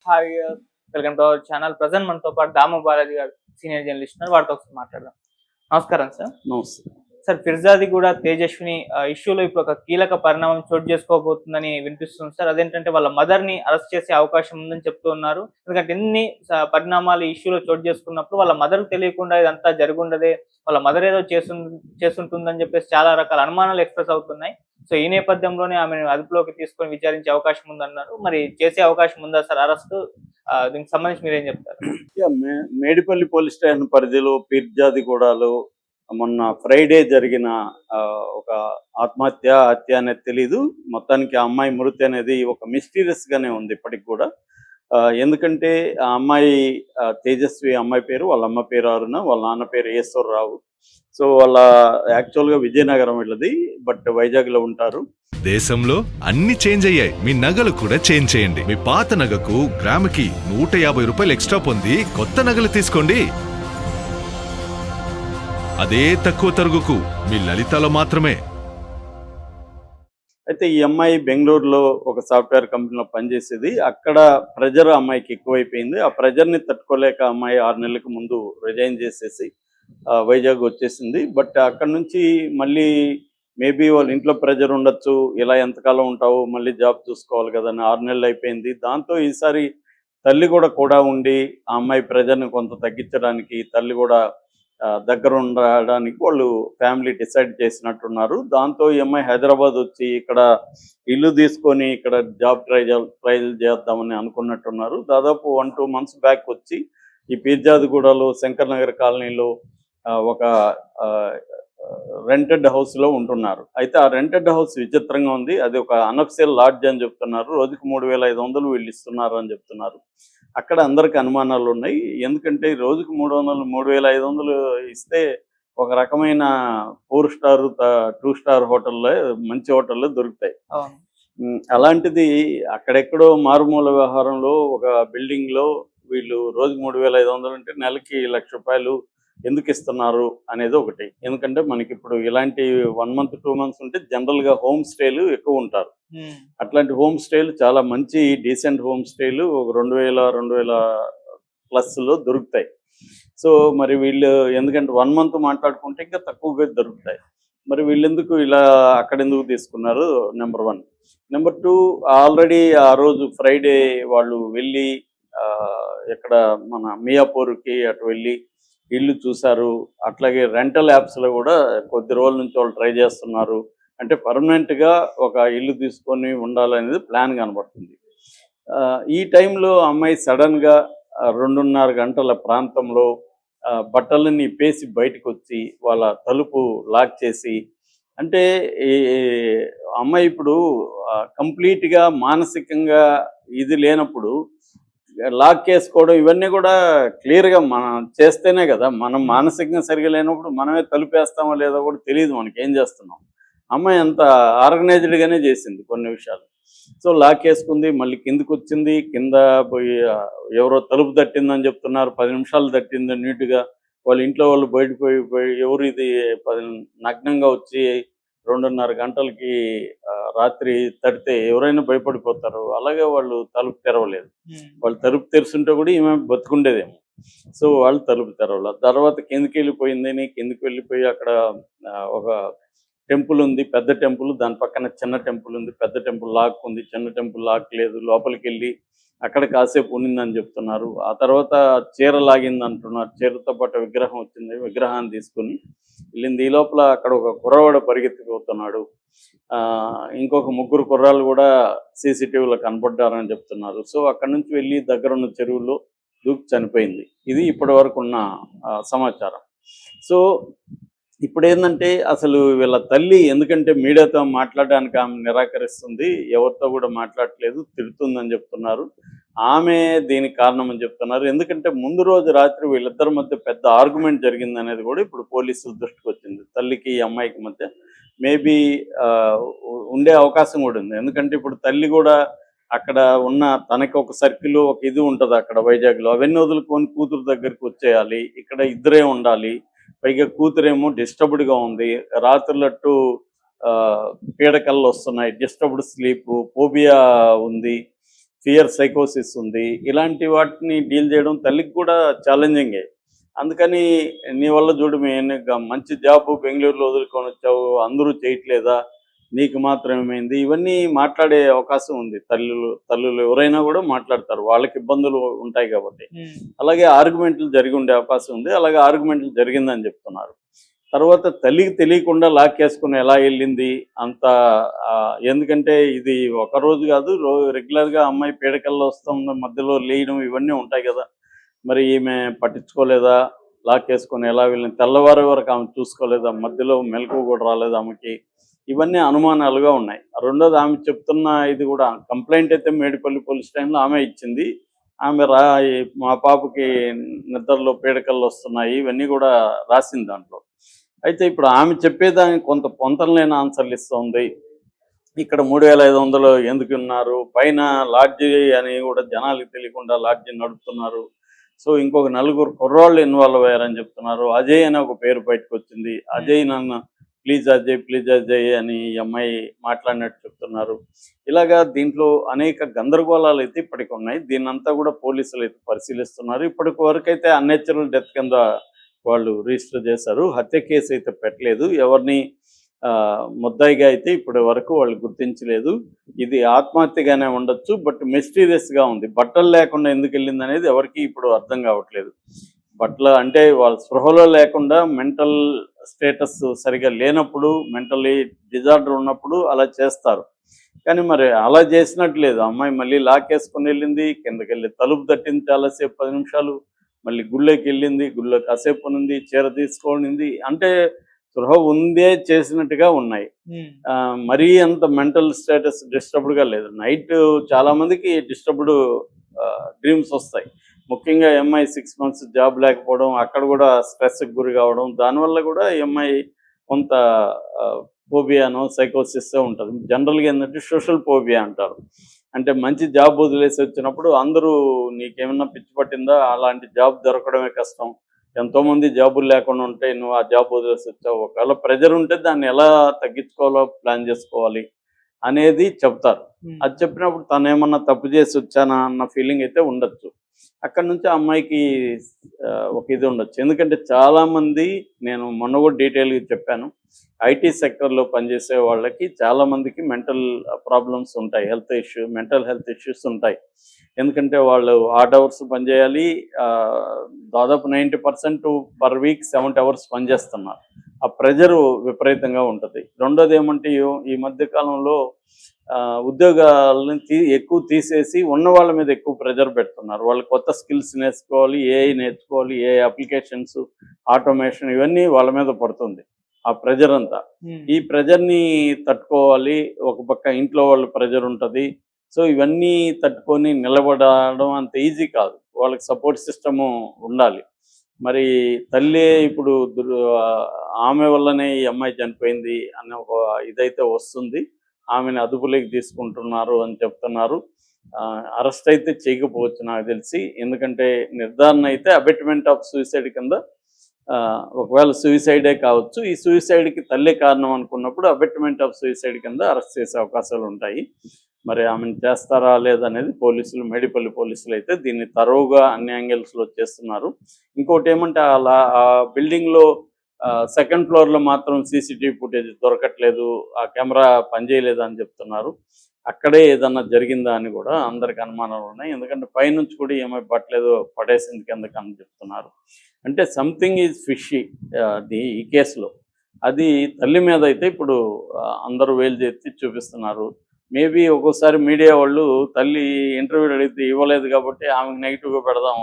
Hi welcome to our channel. Present మనతో పాటు దాము బాలాజీ గారు సీనియర్ జర్నలిస్ట్ ఉన్నారు. వారితో ఒకసారి మాట్లాడదాం. నమస్కారం సార్. నమస్తే. సార్, ఫిర్జాది కూడా తేజస్విని ఇష్యూలో ఇప్పుడు ఒక కీలక పరిణామం చోటు చేసుకోబోతుందని వినిపిస్తుంది సార్. అదేంటంటే వాళ్ళ మదర్ ని అరెస్ట్ చేసే అవకాశం ఉందని చెప్తూ ఉన్నారు. ఎందుకంటే ఎన్ని పరిణామాలు ఈ ఇష్యూలో చోటు చేసుకున్నప్పుడు వాళ్ళ మదర్ తెలియకుండా ఇదంతా జరుగుండదే, వాళ్ళ మదర్ ఏదో చేస్తుంటుందని చెప్పేసి చాలా రకాల అనుమానాలు ఎక్స్ప్రెస్ అవుతున్నాయి. సో ఈ నేపథ్యంలోనే ఆమెను అదుపులోకి తీసుకొని విచారించే అవకాశం ఉందన్నారు. మరి చేసే అవకాశం ఉందా సార్ అరెస్ట్? దీనికి సంబంధించి మీరేం చెప్తారు? మేడిపల్లి పోలీస్ స్టేషన్ పరిధిలో పీర్జాదిగూడలో మొన్న ఫ్రైడే జరిగిన ఒక హత్య అనేది తెలీదు. మొత్తానికి ఆ అమ్మాయి మృతి అనేది ఒక మిస్టీరియస్ గానే ఉంది ఇప్పటికి కూడా. ఎందుకంటే ఆ అమ్మాయి తేజస్వి అమ్మాయి పేరు, వాళ్ళ అమ్మ పేరు అరుణ, వాళ్ళ నాన్న పేరు ఈశ్వరరావు. సో వాళ్ళ యాక్చువల్గా విజయనగరం వెళ్ళది, బట్ వైజాగ్లో ఉంటారు. దేశంలో అన్ని చేంజ్ అయ్యాయి, మీ నగలు కూడా చేంజ్ చేయండి. మీ పాత నగకు గ్రాముకి 150 రూపాయలు ఎక్స్ట్రా పొంది కొత్త నగలు తీసుకోండి. అదే తక్కువ తరుగుకు మీ లలితలో మాత్రమే. అయితే ఈ అమ్మాయి బెంగళూరులో ఒక సాఫ్ట్వేర్ కంపెనీలో పనిచేసేది. అక్కడ ప్రెజర్ అమ్మాయికి ఎక్కువైపోయింది. ఆ ప్రెజర్ని తట్టుకోలేక అమ్మాయి 6 నెలలకు ముందు రిజైన్ చేసేసి వైజాగ్ వచ్చేసింది. బట్ అక్కడ నుంచి మళ్ళీ మేబీ వాళ్ళ ఇంట్లో ప్రెజర్ ఉండొచ్చు, ఇలా ఎంతకాలం ఉంటావు, మళ్ళీ జాబ్ చూసుకోవాలి కదా అని 6 నెలలు అయిపోయింది. దాంతో ఈసారి తల్లి కూడా ఉండి ఆ అమ్మాయి ప్రెజర్ని కొంత తగ్గించడానికి, తల్లి కూడా దగ్గర ఉండడానికి వాళ్ళు ఫ్యామిలీ డిసైడ్ చేసినట్టున్నారు. దాంతో ఈ అమ్మాయి హైదరాబాద్ వచ్చి ఇక్కడ ఇల్లు తీసుకొని ఇక్కడ జాబ్ ట్రైల్ చేద్దామని అనుకున్నట్టున్నారు. దాదాపు 1-2 మంత్స్ బ్యాక్ వచ్చి ఈ పీర్జాదిగూడలో శంకర్ నగర్ కాలనీలో ఒక రెంటెడ్ హౌస్లో ఉంటున్నారు. అయితే ఆ రెంటెడ్ హౌస్ విచిత్రంగా ఉంది. అది ఒక అనఫిషియల్ లాడ్జ్ అని చెప్తున్నారు. రోజుకు 3500 వీళ్ళు ఇస్తున్నారు అని చెప్తున్నారు. అక్కడ అందరికి అనుమానాలు ఉన్నాయి. ఎందుకంటే రోజుకు 300, 3500 ఇస్తే ఒక రకమైన 4 స్టార్ 2 స్టార్ హోటల్లో, మంచి హోటల్లో దొరుకుతాయి. అలాంటిది అక్కడెక్కడో మారుమూల వ్యవహారంలో ఒక బిల్డింగ్లో వీళ్ళు రోజుకు 3500 అంటే నెలకి 1,00,000 రూపాయలు ఎందుకు ఇస్తున్నారు అనేది ఒకటి. ఎందుకంటే మనకి ఇప్పుడు ఇలాంటి 1 మంత్ 2 మంత్స్ ఉంటే జనరల్గా హోమ్ స్టేలు ఎక్కువ ఉంటారు. అట్లాంటి హోమ్ స్టేలు చాలా మంచి డీసెంట్ హోమ్ స్టేలు ఒక 2000+ దొరుకుతాయి. సో మరి వీళ్ళు ఎందుకంటే 1 మంత్ మాట్లాడుకుంటే ఇంకా తక్కువగా దొరుకుతాయి. మరి వీళ్ళెందుకు ఇలా అక్కడెందుకు తీసుకున్నారు? నెంబర్ 1. నెంబర్ 2, ఆల్రెడీ ఆ రోజు ఫ్రైడే వాళ్ళు వెళ్ళి ఇక్కడ మన మియాపూర్కి అటు వెళ్ళి ఇల్లు చూశారు. అట్లాగే రెంటల్ యాప్స్లో కూడా కొద్ది రోజుల నుంచి వాళ్ళు ట్రై చేస్తున్నారు. అంటే పర్మనెంట్గా ఒక ఇల్లు తీసుకొని ఉండాలనేది ప్లాన్ కనబడుతుంది. ఈ టైంలో అమ్మాయి సడన్గా 2:30 గంటల ప్రాంతంలో బట్టలన్నీ ఇప్పేసి బయటకు వచ్చి వాళ్ళ తలుపు లాక్ చేసి, అంటే ఈ అమ్మాయి ఇప్పుడు కంప్లీట్గా మానసికంగా ఇది లేనప్పుడు లాక్ చేసుకోవడం ఇవన్నీ కూడా క్లియర్గా మనం చేస్తేనే కదా. మనం మానసికంగా సరిగా లేనప్పుడు మనమే తలుపేస్తామో లేదో కూడా తెలియదు మనకి ఏం చేస్తున్నాం. అమ్మాయి అంత ఆర్గనైజ్డ్గానే చేసింది కొన్ని విషయాలు. సో లాక్ వేసుకుంది, మళ్ళీ కిందకు వచ్చింది. కింద పోయి ఎవరో తలుపు తట్టిందని చెప్తున్నారు. 10 నిమిషాలు తట్టింది నీట్గా. వాళ్ళ ఇంట్లో వాళ్ళు బయటకు పోయి ఎవరు ఇది నగ్నంగా వచ్చి 2:30 గంటలకి రాత్రి తడితే ఎవరైనా భయపడిపోతారు. అలాగే వాళ్ళు తలుపు తెరవలేదు. వాళ్ళు తలుపు తెరుస్తుంటే కూడా ఈమె బతుకుండేదేమో. సో వాళ్ళు తలుపు తెరవల. తర్వాత కిందకి వెళ్ళిపోయి అక్కడ ఒక టెంపుల్ ఉంది, పెద్ద టెంపుల్. దాని పక్కన చిన్న టెంపుల్ ఉంది. పెద్ద టెంపుల్ లాక్ ఉంది, చిన్న టెంపుల్ లాక్ లేదు. లోపలికి వెళ్ళి అక్కడ కాసేపు ఉండిందని చెప్తున్నారు. ఆ తర్వాత చీర లాగింది అంటున్నారు. చీరతో పాటు విగ్రహం వచ్చింది. విగ్రహాన్ని తీసుకుని వెళ్ళింది. ఈ లోపల అక్కడ ఒక కుర్రవాడు పరిగెత్తిపోతున్నాడు. ఇంకొక 3 కుర్రాళ్ళు కూడా సీసీటీవీలో కనపడ్డారని చెప్తున్నారు. సో అక్కడ నుంచి వెళ్ళి దగ్గరున్న చెరువులో దూకి చనిపోయింది. ఇది ఇప్పటి వరకు ఉన్న సమాచారం. సో ఇప్పుడు ఏంటంటే అసలు వీళ్ళ తల్లి, ఎందుకంటే మీడియాతో మాట్లాడడానికి ఆమె నిరాకరిస్తుంది, ఎవరితో కూడా మాట్లాడట్లేదు, తిడుతుందని చెప్తున్నారు. ఆమె దీనికి కారణం అని చెప్తున్నారు. ఎందుకంటే ముందు రోజు రాత్రి వీళ్ళిద్దరి మధ్య పెద్ద ఆర్గ్యుమెంట్ జరిగింది అనేది కూడా ఇప్పుడు పోలీసుల దృష్టికి వచ్చింది. తల్లికి ఈ అమ్మాయికి మధ్య మేబీ ఉండే అవకాశం కూడా ఉంది. ఎందుకంటే ఇప్పుడు తల్లి కూడా అక్కడ ఉన్న తనకి ఒక సర్కిల్, ఒక ఇది ఉంటుంది అక్కడ వైజాగ్లో. అవన్నీ వదులుకొని కూతురు దగ్గరికి వచ్చేయాలి. ఇక్కడ ఇద్దరే ఉండాలి. పైగా కూతురేమో డిస్టర్బ్డ్గా ఉంది. రాత్రులట్టు పీడకల్లు వస్తున్నాయి, డిస్టర్బ్డ్ స్లీప్, ఫోబియా ఉంది, ఫియర్ సైకోసిస్ ఉంది. ఇలాంటి వాటిని డీల్ చేయడం తల్లికి కూడా ఛాలెంజింగే. అందుకని నీ వల్ల చూడు మంచి జాబ్ బెంగళూరులో వదులుకొని వచ్చావు, అందరూ చేయట్లేదా, నీకు మాత్రం ఏమైంది, ఇవన్నీ మాట్లాడే అవకాశం ఉంది. తల్లులు ఎవరైనా కూడా మాట్లాడతారు, వాళ్ళకి ఇబ్బందులు ఉంటాయి కాబట్టి. అలాగే ఆర్గ్యుమెంట్లు జరిగి ఉండే అవకాశం ఉంది. అలాగే ఆర్గ్యుమెంట్లు జరిగిందని చెప్తున్నారు. తర్వాత తల్లికి తెలియకుండా లాక్కేసుకుని ఎలా వెళ్ళింది అంత, ఎందుకంటే ఇది ఒకరోజు కాదు, రెగ్యులర్గా అమ్మాయి పీడకల్లో వస్తాం, మధ్యలో లేయడం ఇవన్నీ ఉంటాయి కదా. మరి ఈమె పట్టించుకోలేదా, లాక్కేసుకొని ఎలా వెళ్ళింది, తెల్లవారి వరకు ఆమె చూసుకోలేదా, మధ్యలో మెలకువ కూడా రాలేదు ఆమెకి, ఇవన్నీ అనుమానాలుగా ఉన్నాయి. రెండోది ఆమె చెప్తున్న ఇది కూడా కంప్లైంట్ అయితే మేడిపల్లి పోలీస్ స్టేషన్లో ఆమె ఇచ్చింది. ఆమె మా పాపకి నిద్రలో పీడకలు వస్తున్నాయి ఇవన్నీ కూడా రాసింది దాంట్లో. అయితే ఇప్పుడు ఆమె చెప్పేదానికి కొంత పొంతం లేని ఆన్సర్లు ఇస్తుంది. ఇక్కడ 3500 ఎందుకు ఉన్నారు, పైన లాడ్జీ అని కూడా జనాలకు తెలియకుండా లాడ్జీ నడుపుతున్నారు. సో ఇంకొక 4 కుర్రాళ్ళు ఇన్వాల్వ్ అయ్యారని చెప్తున్నారు. అజయ్ అని ఒక పేరు బయటకు వచ్చింది. అజయ్ నన్ను ప్లీజ్ అజయ్ అని ఈ అమ్మాయి మాట్లాడినట్టు చెప్తున్నారు. ఇలాగా దీంట్లో అనేక గందరగోళాలు అయితే ఇప్పటికి ఉన్నాయి. దీన్నంతా కూడా పోలీసులు అయితే పరిశీలిస్తున్నారు. ఇప్పటి వరకైతే అన్నేచురల్ డెత్ కింద వాళ్ళు రిజిస్టర్ చేశారు. హత్య కేసు అయితే పెట్టలేదు. ఎవరిని ముద్దాయిగా అయితే ఇప్పటి వరకు వాళ్ళు గుర్తించలేదు. ఇది ఆత్మహత్యగానే ఉండొచ్చు, బట్ మిస్టీరియస్గా ఉంది. బట్టలు లేకుండా ఎందుకు వెళ్ళింది అనేది ఎవరికి ఇప్పుడు అర్థం కావట్లేదు. బట్టలు అంటే వాళ్ళ స్పృహలో లేకుండా, మెంటల్ స్టేటస్ సరిగా లేనప్పుడు, మెంటలీ డిజార్డర్ ఉన్నప్పుడు అలా చేస్తారు. కానీ మరి అలా చేసినట్టు లేదు. అమ్మాయి మళ్ళీ లాక్కేసుకుని వెళ్ళింది, కిందకి వెళ్ళి తలుపు తట్టింది చాలాసేపు 10 నిమిషాలు, మళ్ళీ గుళ్ళోకి వెళ్ళింది, గుళ్ళో కాసేపు ఉంది, చీర తీసుకోనింది. అంటే స్పృహ ఉందే చేసినట్టుగా ఉన్నాయి. మరీ అంత మెంటల్ స్టేటస్ డిస్టర్బ్డ్గా లేదు. నైట్ చాలా మందికి డిస్టర్బ్డ్ డ్రీమ్స్ వస్తాయి. ముఖ్యంగా ఎంఐ 6 months జాబ్ లేకపోవడం, అక్కడ కూడా స్ట్రెస్కి గురి కావడం, దానివల్ల కూడా ఎంఐ కొంత ఫోబియానో సైకోసిస్ ఉంటుంది. జనరల్గా ఏంటంటే సోషల్ ఫోబియా అంటారు. అంటే మంచి జాబ్ వదిలేసి వచ్చినప్పుడు అందరూ నీకేమన్నా పిచ్చి పట్టిందా, అలాంటి జాబ్ దొరకడమే కష్టం, ఎంతోమంది జాబులు లేకుండా ఉంటే నువ్వు ఆ జాబ్ వదిలేసి వచ్చావు, ఒకవేళ ప్రెజర్ ఉంటే దాన్ని ఎలా తగ్గించుకోవాలో ప్లాన్ చేసుకోవాలి అనేది చెప్తారు. అది చెప్పినప్పుడు తను ఏమన్నా తప్పు చేసి వచ్చానా అన్న ఫీలింగ్ అయితే ఉండొచ్చు. అక్కడ నుంచి ఆ అమ్మాయికి ఒక ఇది ఉండొచ్చు. ఎందుకంటే చాలామంది, నేను మొన్న కూడా డీటెయిల్గా చెప్పాను, ఐటీ సెక్టర్లో పనిచేసే వాళ్ళకి చాలామందికి మెంటల్ ప్రాబ్లమ్స్ ఉంటాయి, మెంటల్ హెల్త్ ఇష్యూస్ ఉంటాయి. ఎందుకంటే వాళ్ళు 8 hours పనిచేయాలి, దాదాపు 90% పర్ వీక్ 70 hours పనిచేస్తున్నారు. ఆ ప్రెజరు విపరీతంగా ఉంటుంది. రెండోది ఏమంటే ఈ మధ్యకాలంలో ఉద్యోగాలను ఎక్కువ తీసేసి ఉన్న వాళ్ళ మీద ఎక్కువ ప్రెజర్ పెడుతున్నారు. వాళ్ళు కొత్త స్కిల్స్ నేర్చుకోవాలి, ఏఐ నేర్చుకోవాలి, ఏఐ అప్లికేషన్స్, ఆటోమేషన్, ఇవన్నీ వాళ్ళ మీద పడుతుంది ఆ ప్రెజర్ అంతా. ఈ ప్రెజర్ని తట్టుకోవాలి. ఒక పక్క ఇంట్లో వాళ్ళ ప్రెజర్ ఉంటుంది. సో ఇవన్నీ తట్టుకొని నిలబడడం అంత ఈజీ కాదు. వాళ్ళకి సపోర్ట్ సిస్టము ఉండాలి. మరి తల్లి ఇప్పుడు ఆమె వల్లనే ఈ అమ్మాయి చనిపోయింది అనే ఒక ఇదైతే వస్తుంది. ఆమెను అదుపులోకి తీసుకుంటున్నారు అని చెప్తున్నారు. అరెస్ట్ అయితే చేయకపోవచ్చు నాకు తెలిసి. ఎందుకంటే నిర్ధారణ అయితే అబెట్మెంట్ ఆఫ్ సూసైడ్ కింద, ఒకవేళ సూసైడే కావచ్చు, ఈ సూసైడ్కి తల్లే కారణం అనుకున్నప్పుడు అబెట్మెంట్ ఆఫ్ సూసైడ్ కింద అరెస్ట్ చేసే అవకాశాలు ఉంటాయి. మరి ఆమెను చేస్తారా లేదనేది పోలీసులు, మేడిపల్లి పోలీసులు అయితే దీన్ని తరోగా అన్ని యాంగిల్స్లో చేస్తున్నారు. ఇంకోటి ఏమంటే ఆ బిల్డింగ్లో 2nd floorలో మాత్రం సీసీటీవీ ఫుటేజ్ దొరకట్లేదు, ఆ కెమెరా పనిచేయలేదు అని చెప్తున్నారు. అక్కడే ఏదన్నా జరిగిందా అని కూడా అందరికి అనుమానాలు ఉన్నాయి. ఎందుకంటే పైనుంచి కూడా ఏమై పట్టలేదు, పడేసింది కిందకి అని చెప్తున్నారు. అంటే సంథింగ్ ఈజ్ ఫిషీ ఈ కేసులో. అది తల్లి మీద అయితే ఇప్పుడు అందరూ వేలు చేసి చూపిస్తున్నారు. మేబీ ఒక్కోసారి మీడియా వాళ్ళు తల్లి ఇంటర్వ్యూలు అడిగితే ఇవ్వలేదు కాబట్టి ఆమెకు నెగిటివ్గా పెడదాం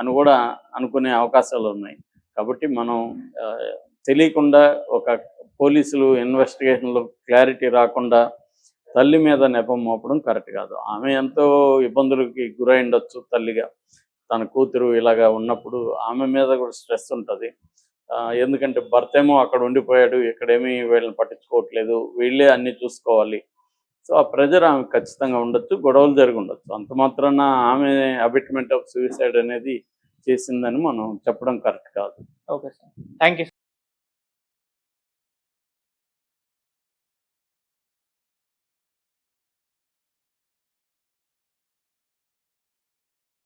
అని కూడా అనుకునే అవకాశాలు ఉన్నాయి. కాబట్టి మనం తెలియకుండా ఒక పోలీసులు ఇన్వెస్టిగేషన్లో క్లారిటీ రాకుండా తల్లి మీద నెపం మోపడం కరెక్ట్ కాదు. ఆమె ఎంతో ఇబ్బందులకి గురై ఉండొచ్చు తల్లిగా. తన కూతురు ఇలాగా ఉన్నప్పుడు ఆమె మీద కూడా స్ట్రెస్ ఉంటుంది. ఎందుకంటే భర్త ఏమో అక్కడ ఉండిపోయాడు, ఇక్కడేమీ వీళ్ళని పట్టించుకోవట్లేదు, వీళ్ళే అన్నీ చూసుకోవాలి. సో ఆ ప్రెజర్ ఆమె ఖచ్చితంగా ఉండొచ్చు, గొడవలు జరిగి ఉండొచ్చు. అంత మాత్రాన ఆమె అబిట్మెంట్ ఆఫ్ సూసైడ్ అనేది చేసిందని మనం చెప్పడం కరెక్ట్ కాదు. Okay sir, thank you.